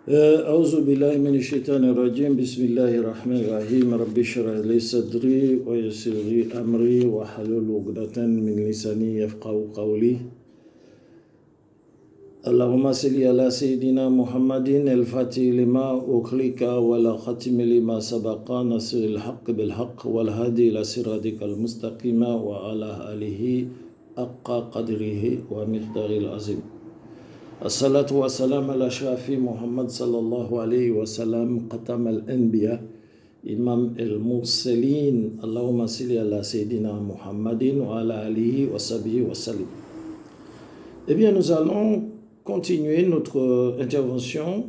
أعوذ بالله من الشيطان الرجيم بسم الله الرحمن الرحيم رب اشرح لي صدري ويسر لي أمري واحلل عقدة من لساني يفقهوا قولي اللهم صل على سيدنا محمد الفاتح لما أغلق والخاتم لما سبق ناصر الحق بالحق والهادي إلى صراطك المستقيم وعلى آله حق قدره ومقداره العظيم. الصلاة والسلام على شافي محمد صلى الله عليه وسلم ختم الأنبياء إمام المرسلين اللهم صل على سيدنا محمد وعلى آله وصحبه وسلم. Eh bien, nous allons continuer notre intervention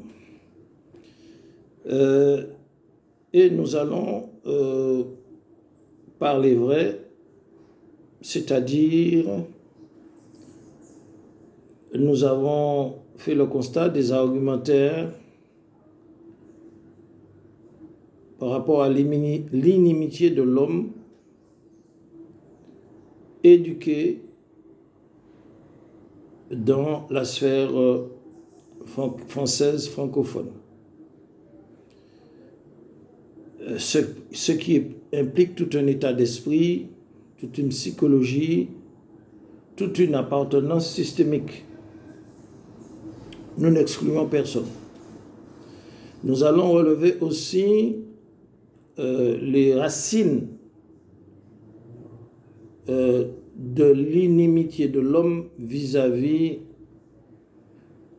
et nous allons parler vrai, c'est-à-dire nous avons fait le constat des argumentaires par rapport à l'inimitié de l'homme éduqué dans la sphère française francophone. Ce qui implique tout un état d'esprit, toute une psychologie, toute une appartenance systémique. Nous n'excluons personne. Nous allons relever aussi les racines de l'inimitié de l'homme vis-à-vis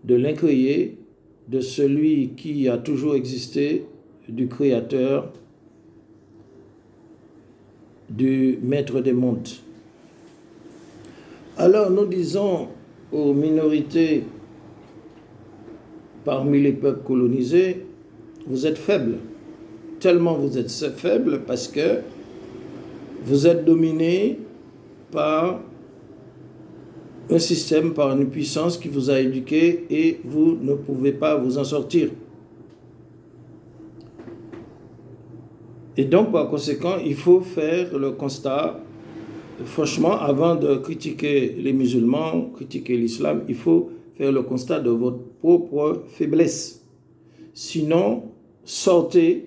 de l'incréé, de celui qui a toujours existé, du Créateur, du Maître des mondes. Alors nous disons aux minorités parmi les peuples colonisés, vous êtes faibles. Tellement vous êtes faibles parce que vous êtes dominés par un système, par une puissance qui vous a éduqué et vous ne pouvez pas vous en sortir. Et donc, par conséquent, il faut faire le constat, franchement, avant de critiquer les musulmans, critiquer l'islam, il faut faire le constat de votre propre faiblesse. Sinon, sortez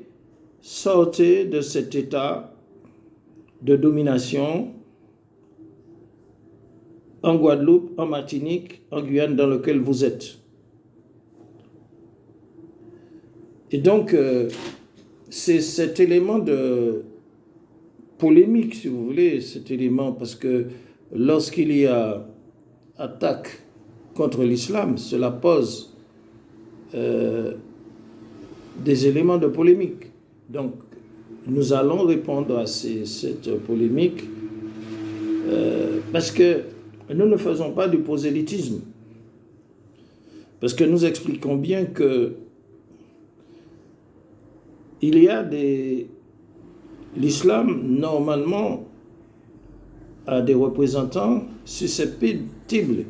de cet état de domination en Guadeloupe, en Martinique, en Guyane, dans lequel vous êtes. Et donc, c'est cet élément de polémique, si vous voulez, cet élément, parce que lorsqu'il y a attaque contre l'islam, cela pose des éléments de polémique. Donc, nous allons répondre à cette polémique parce que nous ne faisons pas du prosélytisme. Parce que nous expliquons bien que il y a l'islam, normalement, a des représentants susceptibles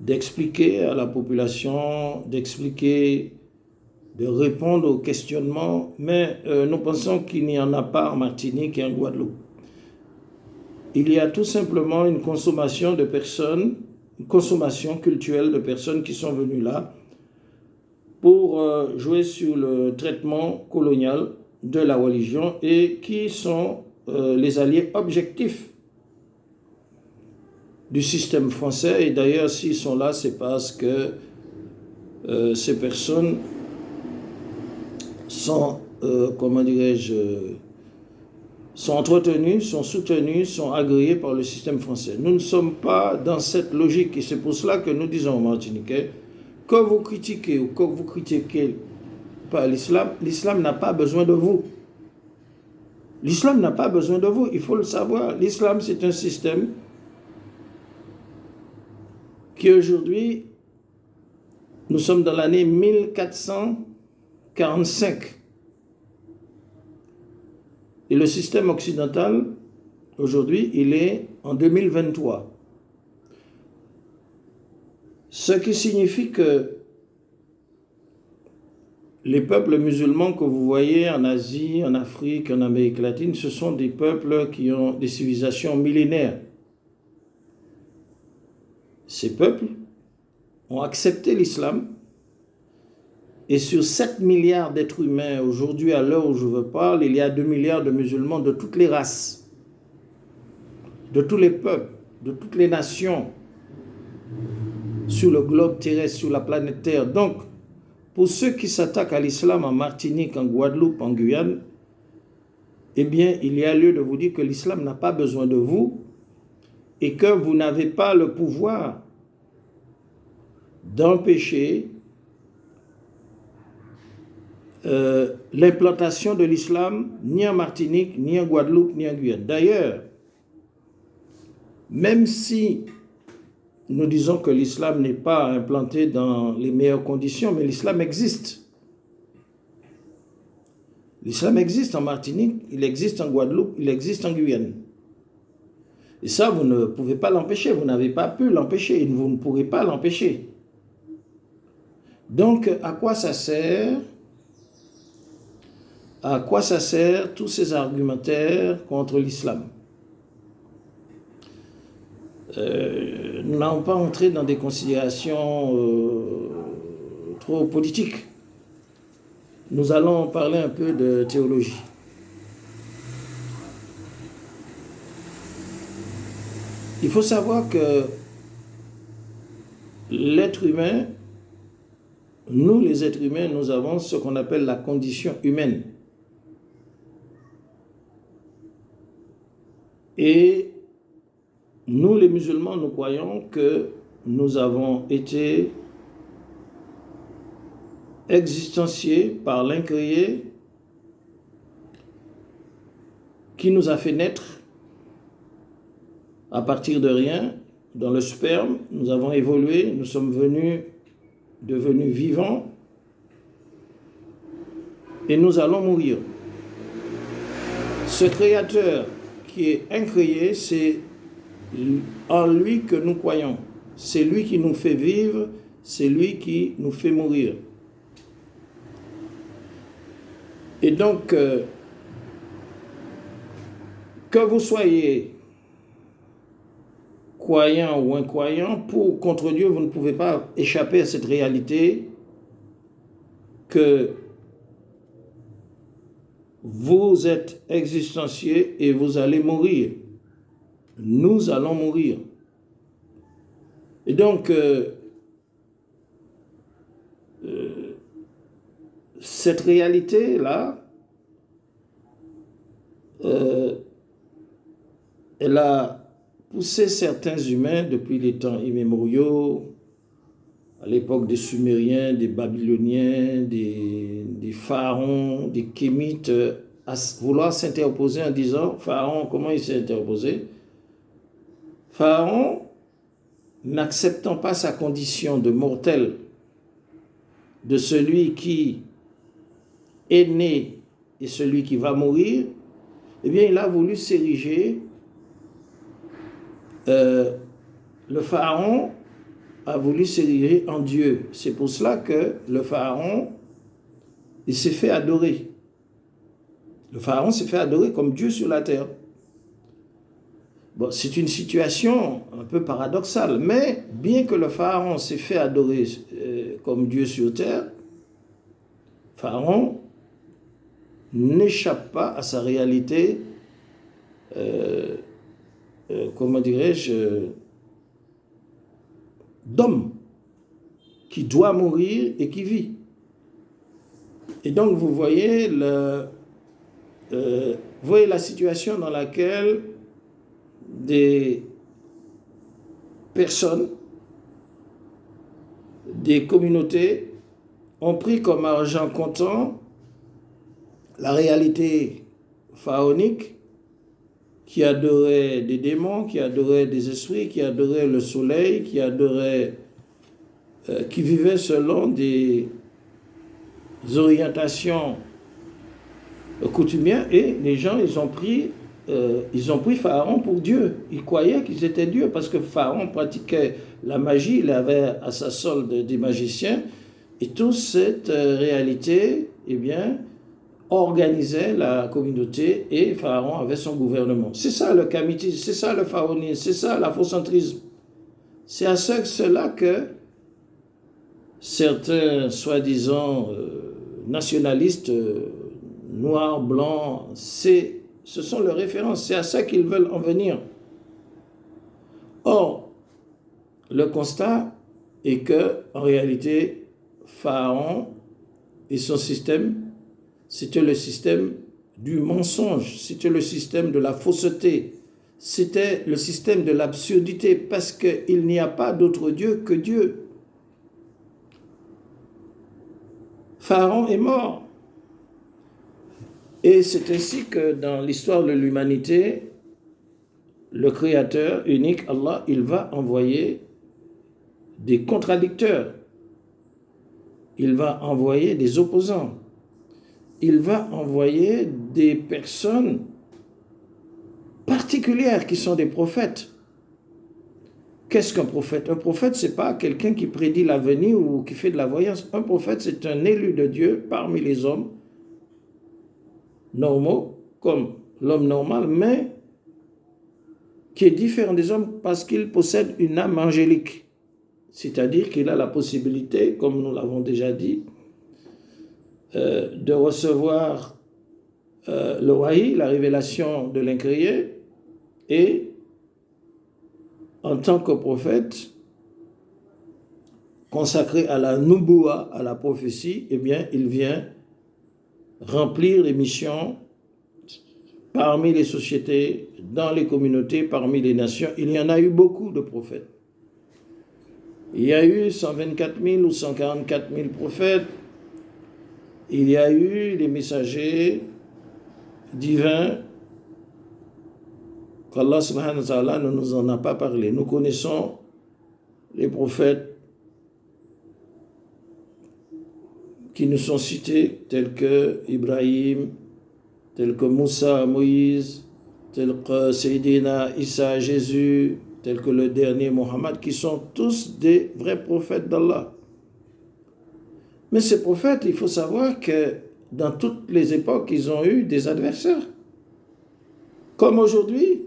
d'expliquer à la population, de répondre aux questionnements, mais nous pensons qu'il n'y en a pas en Martinique et en Guadeloupe. Il y a tout simplement une consommation de personnes, une consommation culturelle de personnes qui sont venues là pour jouer sur le traitement colonial de la religion et qui sont les alliés objectifs du système français. Et d'ailleurs, s'ils sont là, c'est parce que ces personnes sont, sont entretenues, sont soutenues, sont agréées par le système français. Nous ne sommes pas dans cette logique et c'est pour cela que nous disons aux Martiniquais, que vous critiquez ou que vous critiquez pas l'islam, l'islam n'a pas besoin de vous. L'islam n'a pas besoin de vous, il faut le savoir. L'islam, c'est un système qui aujourd'hui, nous sommes dans l'année 1445. Et le système occidental, aujourd'hui, il est en 2023. Ce qui signifie que les peuples musulmans que vous voyez en Asie, en Afrique, en Amérique latine, ce sont des peuples qui ont des civilisations millénaires. Ces peuples ont accepté l'islam Et sur 7 milliards d'êtres humains, aujourd'hui, à l'heure où je vous parle, il y a 2 milliards de musulmans de toutes les races, de tous les peuples, de toutes les nations, sur le globe terrestre, sur la planète Terre. Donc, pour ceux qui s'attaquent à l'islam en Martinique, en Guadeloupe, en Guyane, eh bien, il y a lieu de vous dire que l'islam n'a pas besoin de vous et que vous n'avez pas le pouvoir d'empêcher l'implantation de l'islam ni en Martinique, ni en Guadeloupe, ni en Guyane. D'ailleurs, même si nous disons que l'islam n'est pas implanté dans les meilleures conditions, mais l'islam existe. L'islam existe en Martinique, il existe en Guadeloupe, il existe en Guyane. Et ça, vous ne pouvez pas l'empêcher, vous n'avez pas pu l'empêcher, vous ne pourrez pas l'empêcher. Donc, à quoi ça sert? À quoi ça sert tous ces argumentaires contre l'islam? Nous n'allons pas entrer dans des considérations trop politiques. Nous allons parler un peu de théologie. Il faut savoir que l'être humain, nous les êtres humains, nous avons ce qu'on appelle la condition humaine. Et nous les musulmans, nous croyons que nous avons été existenciés par l'incréé qui nous a fait naître à partir de rien, dans le sperme, nous avons évolué, nous sommes devenus vivants et nous allons mourir. Ce créateur qui est incréé, c'est en lui que nous croyons. C'est lui qui nous fait vivre, c'est lui qui nous fait mourir. Et donc, que vous soyez croyant ou incroyant, contre Dieu, vous ne pouvez pas échapper à cette réalité que vous êtes existencié et vous allez mourir. Nous allons mourir. Et donc, cette réalité-là, elle a poussé certains humains depuis les temps immémoriaux, à l'époque des Sumériens, des Babyloniens, des Pharaons, des Kémites, à vouloir s'interposer en disant, Pharaon, comment il s'est interposé? Pharaon, n'acceptant pas sa condition de mortel, de celui qui est né et celui qui va mourir, eh bien, il a voulu s'ériger. Le pharaon a voulu s'ériger en Dieu. C'est pour cela que le pharaon, il s'est fait adorer. Le pharaon s'est fait adorer comme Dieu sur la terre. Bon, c'est une situation un peu paradoxale, mais bien que le pharaon s'est fait adorer comme Dieu sur terre, pharaon n'échappe pas à sa réalité, comment dirais-je, d'homme qui doit mourir et qui vit. Et donc vous voyez, voyez la situation dans laquelle des personnes, des communautés ont pris comme argent comptant la réalité pharaonique qui adorait des démons, qui adorait des esprits, qui adorait le soleil, qui vivait selon des orientations coutumières, et les gens, ils ont pris Pharaon pour Dieu. Ils croyaient qu'ils étaient Dieu parce que Pharaon pratiquait la magie, il avait à sa solde des magiciens, et toute cette réalité, eh bien, organisait la communauté et Pharaon avait son gouvernement. C'est ça le kamitisme, c'est ça le pharaonisme, c'est ça l'aphocentrisme. C'est à cela que certains soi-disant nationalistes, noirs, blancs, ce sont leurs références, c'est à ça qu'ils veulent en venir. Or, le constat est que, en réalité, Pharaon et son système, c'était le système du mensonge, c'était le système de la fausseté, c'était le système de l'absurdité, parce qu'il n'y a pas d'autre Dieu que Dieu. Pharaon est mort. Et c'est ainsi que dans l'histoire de l'humanité, le Créateur unique, Allah, il va envoyer des contradicteurs. Il va envoyer des opposants. Il va envoyer des personnes particulières qui sont des prophètes. Qu'est-ce qu'un prophète? Un prophète, ce n'est pas quelqu'un qui prédit l'avenir ou qui fait de la voyance. Un prophète, c'est un élu de Dieu parmi les hommes normaux, comme l'homme normal, mais qui est différent des hommes parce qu'il possède une âme angélique. C'est-à-dire qu'il a la possibilité, comme nous l'avons déjà dit, de recevoir le wahi, la révélation de l'incréé, et en tant que prophète, consacré à la nubuwa, à la prophétie, eh bien, il vient remplir les missions parmi les sociétés, dans les communautés, parmi les nations. Il y en a eu beaucoup de prophètes. Il y a eu 124 000 ou 144 000 prophètes. Il y a eu les messagers divins qu'Allah subhanahu wa ta'ala ne nous en a pas parlé. Nous connaissons les prophètes qui nous sont cités, tels que Ibrahim, tels que Moussa, Moïse, tels que Sayyidina Isa, Jésus, tels que le dernier Mohammed, qui sont tous des vrais prophètes d'Allah. Mais ces prophètes, il faut savoir que dans toutes les époques, ils ont eu des adversaires. Comme aujourd'hui,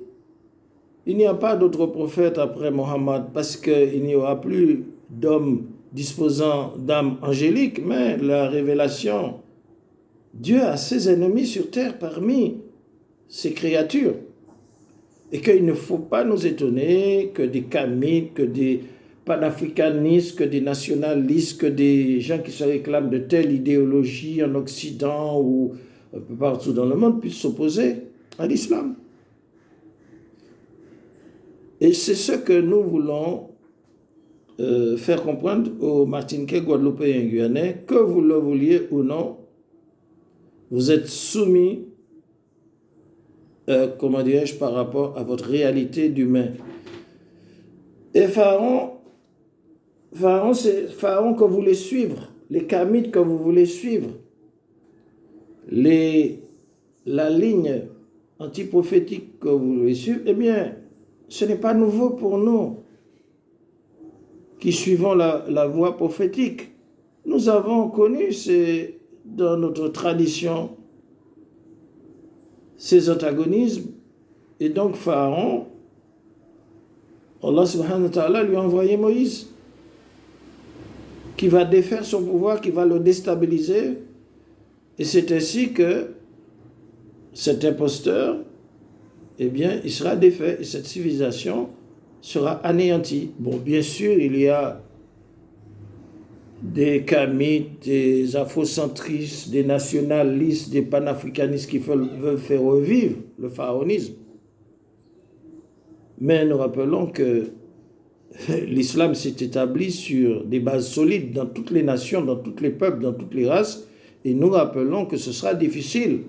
il n'y a pas d'autres prophètes après Mohammed parce qu'il n'y aura plus d'hommes disposant d'âmes angéliques, mais la révélation, Dieu a ses ennemis sur terre parmi ses créatures. Et qu'il ne faut pas nous étonner que des kamites, que des panafricanistes, que des nationalistes, que des gens qui se réclament de telle idéologie en Occident ou un peu partout dans le monde puissent s'opposer à l'islam. Et c'est ce que nous voulons faire comprendre aux Martiniquais, Guadeloupéens et Guyanais, que vous le vouliez ou non, vous êtes soumis, par rapport à votre réalité d'humain. Et Pharaon, c'est Pharaon que vous voulez suivre, les Kamites que vous voulez suivre, la ligne antiprophétique que vous voulez suivre, eh bien, ce n'est pas nouveau pour nous qui suivons la voie prophétique. Nous avons connu, dans notre tradition, ces antagonismes. Et donc Pharaon, Allah subhanahu wa ta'ala lui a envoyé Moïse, qui va défaire son pouvoir, qui va le déstabiliser. Et c'est ainsi que cet imposteur, eh bien, il sera défait et cette civilisation sera anéantie. Bon, bien sûr, il y a des kamites, des afrocentristes, des nationalistes, des panafricanistes qui veulent faire revivre le pharaonisme. Mais nous rappelons que l'islam s'est établi sur des bases solides dans toutes les nations, dans tous les peuples, dans toutes les races, et nous rappelons que ce sera difficile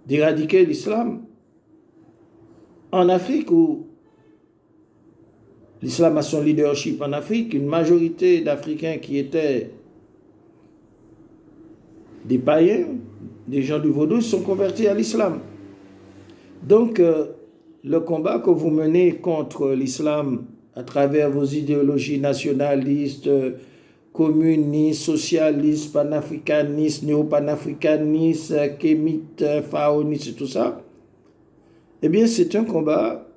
d'éradiquer l'islam en Afrique où l'islam a son leadership en Afrique, une majorité d'Africains qui étaient des païens, des gens du vaudou, sont convertis à l'islam. Donc, le combat que vous menez contre l'islam à travers vos idéologies nationalistes, communistes, socialistes, panafricanistes, néo-panafricanistes, kémites, pharaonistes et tout ça, eh bien, c'est un combat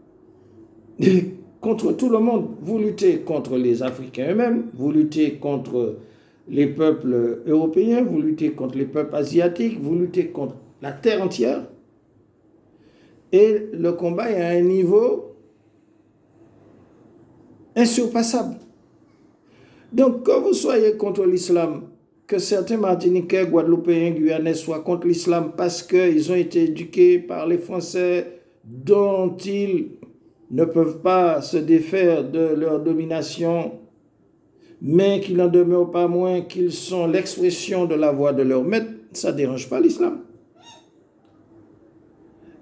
contre tout le monde. Vous luttez contre les Africains eux-mêmes, vous luttez contre les peuples européens, vous luttez contre les peuples asiatiques, vous luttez contre la terre entière. Et le combat est à un niveau insurpassable. Donc, que vous soyez contre l'islam, que certains Martiniquais, Guadeloupéens, Guyanais soient contre l'islam parce qu'ils ont été éduqués par les Français dont ils ne peuvent pas se défaire de leur domination, mais qu'il n'en demeure pas moins qu'ils sont l'expression de la voix de leur maître, ça ne dérange pas l'islam.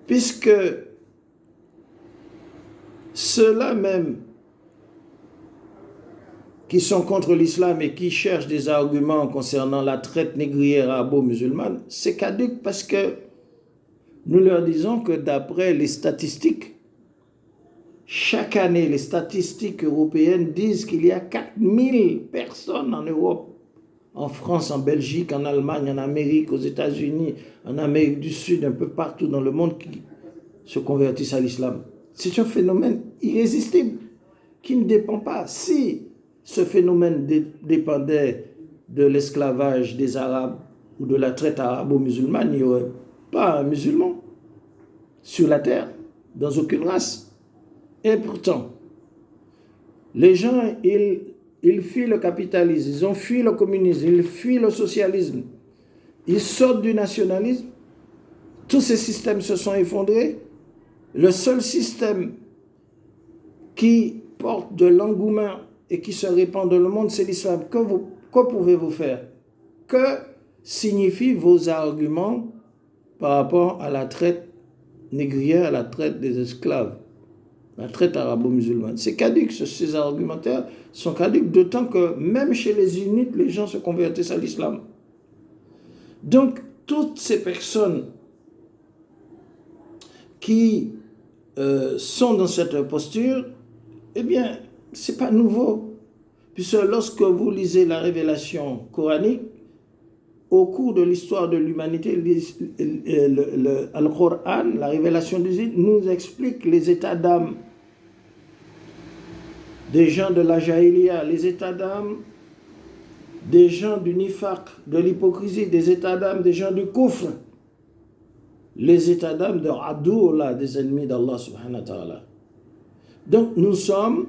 Puisque ceux-là même qui sont contre l'islam et qui cherchent des arguments concernant la traite négrière arabo-musulmane, c'est caduc parce que nous leur disons que d'après les statistiques, chaque année, les statistiques européennes disent qu'il y a 4000 personnes en Europe, en France, en Belgique, en Allemagne, en Amérique, aux États-Unis, en Amérique du Sud, un peu partout dans le monde qui se convertissent à l'islam. C'est un phénomène irrésistible qui ne dépend pas. Si ce phénomène dépendait de l'esclavage des Arabes ou de la traite arabo-musulmane, il n'y aurait pas un musulman sur la terre, dans aucune race. Et pourtant, les gens, ils fuient le capitalisme, ils ont fui le communisme, ils fuient le socialisme, ils sortent du nationalisme. Tous ces systèmes se sont effondrés. Le seul système qui porte de l'engouement et qui se répand dans le monde, c'est l'islam. Que pouvez-vous faire? Que signifient vos arguments par rapport à la traite négrière, à la traite des esclaves, la traite arabo-musulmane? C'est caduc, ces argumentaires sont caducs, d'autant que même chez les sunnites, les gens se convertissent à l'islam. Donc, toutes ces personnes qui sont dans cette posture, eh bien, ce n'est pas nouveau. Puisque lorsque vous lisez la révélation coranique, au cours de l'histoire de l'humanité, le Coran, la révélation divine, nous explique les états d'âme des gens de la Jahiliya, les états d'âme des gens du nifaq, de l'hypocrisie, des états d'âme des gens du kufr, les états d'âme de Adoula, des ennemis d'Allah subhanahu wa ta'ala. Donc nous sommes,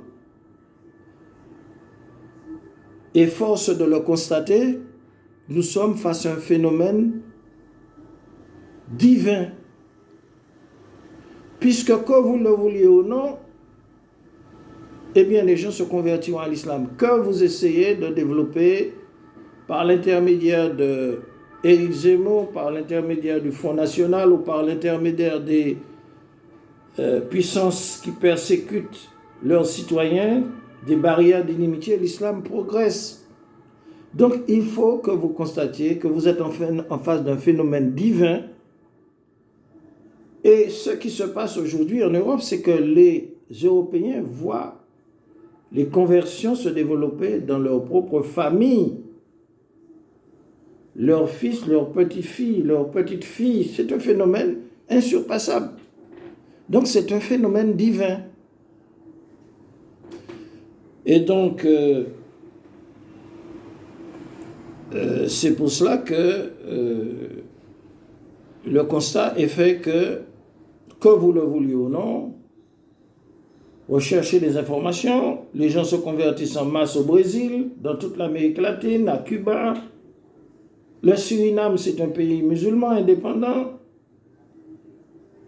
et force de le constater, nous sommes face à un phénomène divin. Puisque que vous le vouliez ou non, eh bien les gens se convertiront à l'islam. Que vous essayez de développer par l'intermédiaire de Éric Zemmour, par l'intermédiaire du Front National ou par l'intermédiaire des puissances qui persécutent leurs citoyens, des barrières d'inimitié, l'islam progresse. Donc il faut que vous constatiez que vous êtes en face d'un phénomène divin. Et ce qui se passe aujourd'hui en Europe, c'est que les Européens voient les conversions se développer dans leur propre famille. Leurs fils, leurs petits-filles, leurs petites-filles, c'est un phénomène insurpassable. Donc c'est un phénomène divin. Et donc, c'est pour cela que le constat est fait que vous le vouliez ou non, recherchez des informations, les gens se convertissent en masse au Brésil, dans toute l'Amérique latine, à Cuba. Le Suriname, c'est un pays musulman indépendant.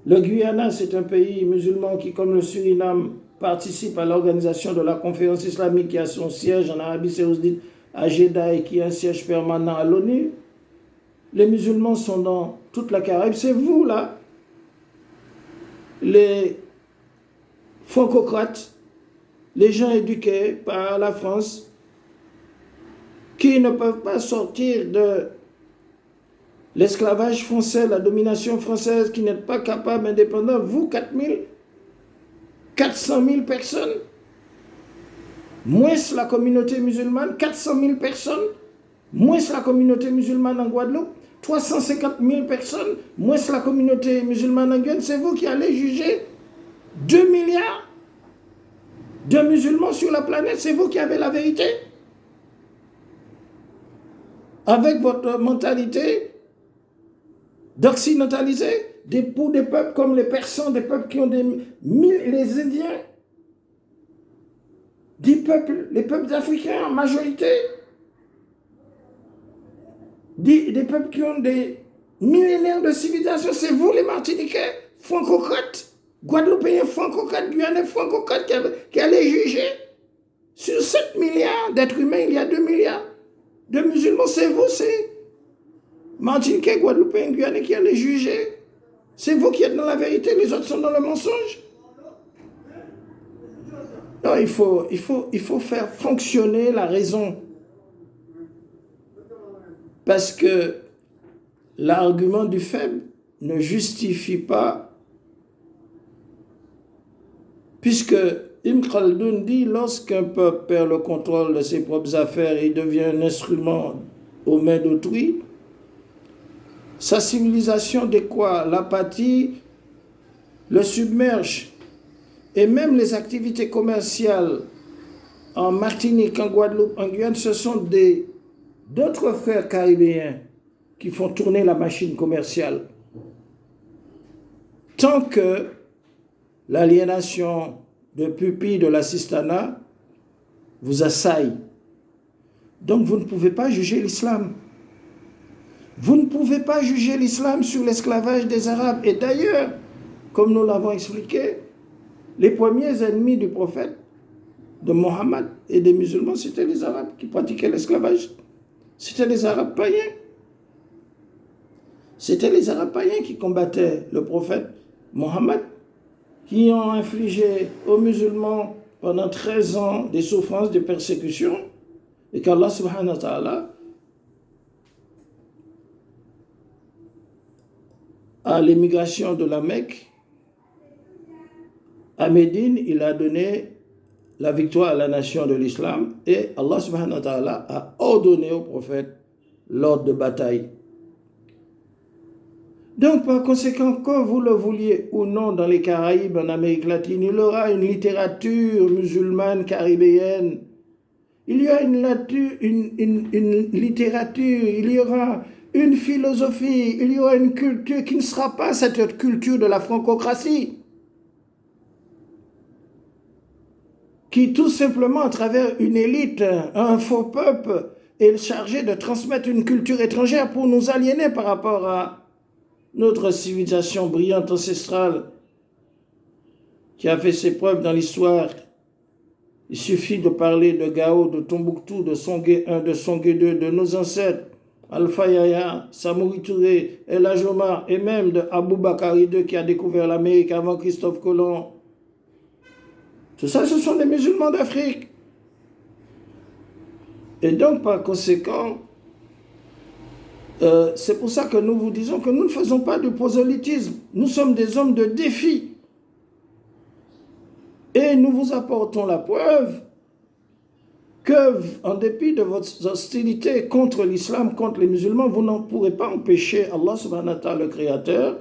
Le Guyana, c'est un pays musulman qui, comme le Suriname, participe à l'organisation de la conférence islamique qui a son siège en Arabie Saoudite, à Jeddah, et qui a un siège permanent à l'ONU. Les musulmans sont dans toute la Caraïbe. C'est vous, là, les francocrates, les gens éduqués par la France, qui ne peuvent pas sortir de l'esclavage français, la domination française, qui n'êtes pas capables, indépendants. Vous, 400 000 personnes, moins la communauté musulmane, 400 000 personnes, moins la communauté musulmane en Guadeloupe, 350 000 personnes, moins la communauté musulmane en Guyane, c'est vous qui allez juger 2 milliards de musulmans sur la planète, c'est vous qui avez la vérité. Avec votre mentalité d'occidentaliser, pour des peuples comme les Persans, des peuples qui ont les Indiens, les peuples africains en majorité, des peuples qui ont des millénaires de civilisation, c'est vous les Martiniquais, franco-croates, Guadeloupéens franco-croates, Guyanais franco-croates qui allez juger. Sur 7 milliards d'êtres humains, il y a 2 milliards de musulmans, c'est vous, c'est Martiniquais, Guadeloupéens, Guyanais qui allez juger. C'est vous qui êtes dans la vérité, les autres sont dans le mensonge. Non, il faut faire fonctionner la raison. Parce que l'argument du faible ne justifie pas, puisque Ibn Khaldun dit, lorsqu'un peuple perd le contrôle de ses propres affaires et devient un instrument aux mains d'autrui, sa civilisation décroît, l'apathie le submerge. Et même les activités commerciales en Martinique, en Guadeloupe, en Guyane, ce sont d'autres frères caribéens qui font tourner la machine commerciale. Tant que l'aliénation de pupilles de l'assistanat vous assaille. Donc vous ne pouvez pas juger l'islam. Vous ne pouvez pas juger l'islam sur l'esclavage des Arabes. Et d'ailleurs, comme nous l'avons expliqué, les premiers ennemis du prophète, de Mohammed et des musulmans, c'était les Arabes qui pratiquaient l'esclavage. C'était les Arabes païens. C'était les Arabes païens qui combattaient le prophète Mohammed, qui ont infligé aux musulmans pendant 13 ans des souffrances, des persécutions, et qu'Allah subhanahu wa ta'ala, à l'émigration de la Mecque, à Médine, il a donné la victoire à la nation de l'islam et Allah subhanahu wa ta'ala a ordonné au prophète l'ordre de bataille. Donc, par conséquent, que vous le vouliez ou non, dans les Caraïbes, en Amérique latine, il y aura une littérature musulmane caribéenne. Il y a une littérature, il y aura une philosophie, il y aura une culture qui ne sera pas cette culture de la francocratie, qui tout simplement, à travers une élite, un faux peuple, est chargé de transmettre une culture étrangère pour nous aliéner par rapport à notre civilisation brillante ancestrale qui a fait ses preuves dans l'histoire. Il suffit de parler de Gao, de Tombouctou, de Songhé 1, de Songhé 2, de nos ancêtres, Alpha Yaya, Samori Touré, El Hadj Omar, et même de Aboubakar II qui a découvert l'Amérique avant Christophe Colomb. Tout ça, ce sont des musulmans d'Afrique. Et donc, par conséquent, c'est pour ça que nous vous disons que nous ne faisons pas de prosélytisme. Nous sommes des hommes de défi. Et nous vous apportons la preuve que, en dépit de votre hostilité contre l'islam, contre les musulmans, vous n'en pourrez pas empêcher Allah subhanahu wa ta'ala, le Créateur,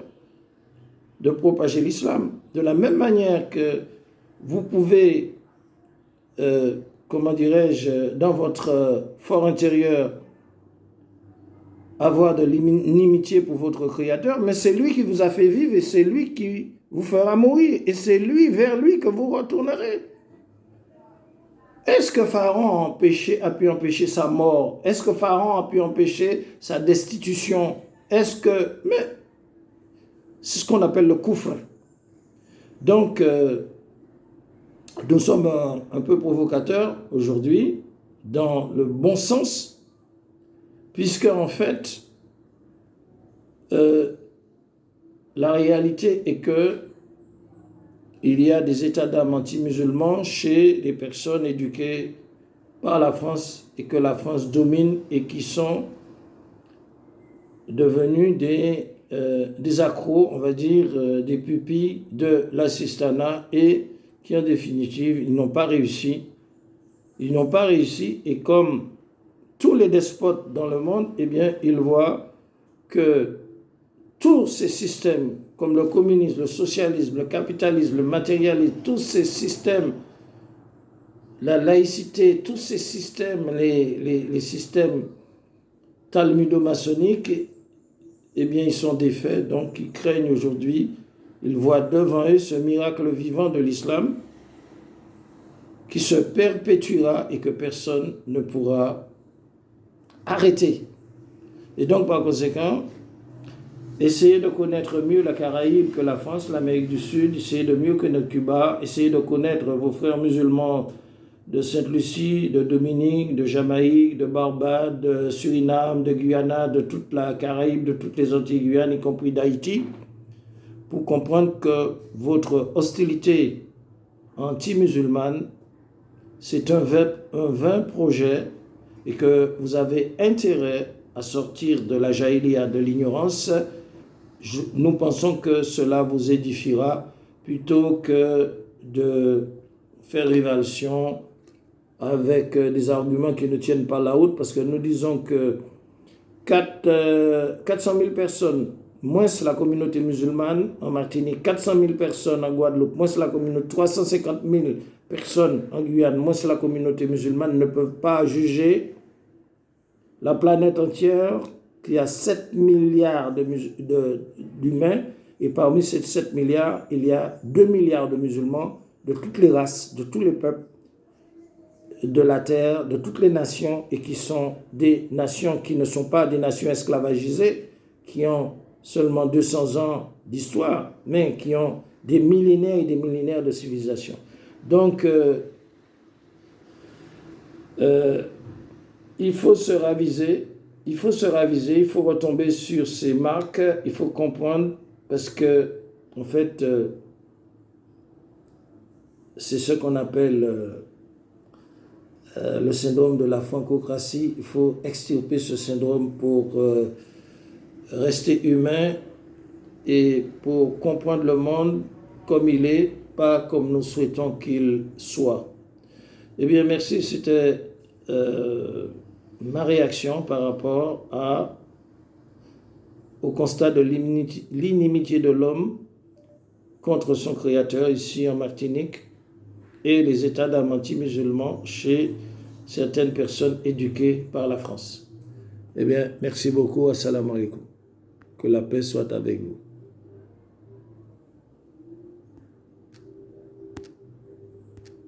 de propager l'islam. De la même manière que vous pouvez, comment dirais-je, dans votre fort intérieur, avoir de l'inimitié pour votre Créateur, mais c'est lui qui vous a fait vivre et c'est lui qui vous fera mourir et c'est lui, vers lui que vous retournerez. Est-ce que Pharaon a pu empêcher sa mort? Est-ce que Pharaon a pu empêcher sa destitution? Mais c'est ce qu'on appelle le koufr. Donc, nous sommes un peu provocateurs aujourd'hui, dans le bon sens, puisque en fait, la réalité est que il y a des états d'âme anti-musulmans chez les personnes éduquées par la France et que la France domine et qui sont devenus des accros, on va dire, des pupilles de l'assistanat et qui en définitive, ils n'ont pas réussi. Ils n'ont pas réussi et comme tous les despotes dans le monde, eh bien, ils voient que tous ces systèmes, comme le communisme, le socialisme, le capitalisme, le matérialisme, tous ces systèmes la laïcité, tous ces systèmes, les systèmes talmudo-maçonniques, eh bien, ils sont défaits, donc ils craignent aujourd'hui, ils voient devant eux ce miracle vivant de l'islam qui se perpétuera et que personne ne pourra arrêter. Et donc, par conséquent, essayez de connaître mieux la Caraïbe que la France, l'Amérique du Sud, essayez de mieux connaître Cuba, essayez de connaître vos frères musulmans de Sainte-Lucie, de Dominique, de Jamaïque, de Barbade, de Suriname, de Guyana, de toute la Caraïbe, de toutes les Antilles-Guyane, y compris d'Haïti, pour comprendre que votre hostilité anti-musulmane, c'est un vain projet et que vous avez intérêt à sortir de la jaïlia, de l'ignorance. Nous pensons que cela vous édifiera plutôt que de faire révélation avec des arguments qui ne tiennent pas la route, parce que nous disons que 400 000 personnes, moins la communauté musulmane en Martinique, 400 000 personnes en Guadeloupe, moins la communauté, 350 000 personnes en Guyane, moins la communauté musulmane, ne peuvent pas juger la planète entière qui a 7 milliards d'humains, et parmi ces 7 milliards, il y a 2 milliards de musulmans de toutes les races, de tous les peuples de la terre, de toutes les nations, et qui sont des nations qui ne sont pas des nations esclavagisées, qui ont seulement 200 ans d'histoire, mais qui ont des millénaires et des millénaires de civilisation. Donc, il faut se raviser, il faut retomber sur ces marques, il faut comprendre, parce que, en fait, c'est ce qu'on appelle le syndrome de la francocratie. Il faut extirper ce syndrome pour rester humain et pour comprendre le monde comme il est, pas comme nous souhaitons qu'il soit. Eh bien, merci, c'était ma réaction par rapport au constat de l'inimitié de l'homme contre son créateur ici en Martinique et les états d'âme anti-musulmans chez certaines personnes éduquées par la France. Eh bien, merci beaucoup. Assalamu alaikum. Que la paix soit avec vous.